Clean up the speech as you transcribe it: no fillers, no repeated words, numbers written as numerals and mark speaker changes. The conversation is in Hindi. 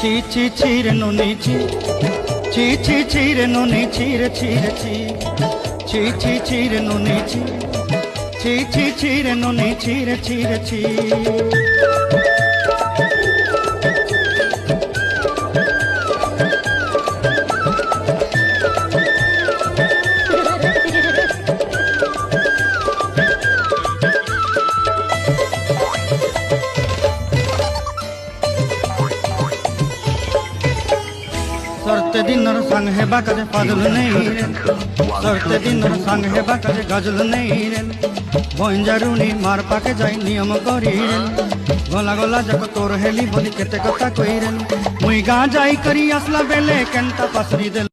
Speaker 1: ছি ছি ছি রে নুনি ছি ছি ছি ছি রে নুনি ছি রে ছি রে ছি ছি ছি ছি রে নুনি ছি ছি ছি ছি রে নুনি ছি রে ছি রে ছি। सरते दिन संग है बाकरे पागल नहीं रे सरते दिन संग है बाकरे गजल नहीं रे भंजारुनी मार पाके जाई नियम करी रे गला गला जक तोर हेली बोली केते कथा कई रे मुई गा जाई करी असला बेले केंता पसरी दे।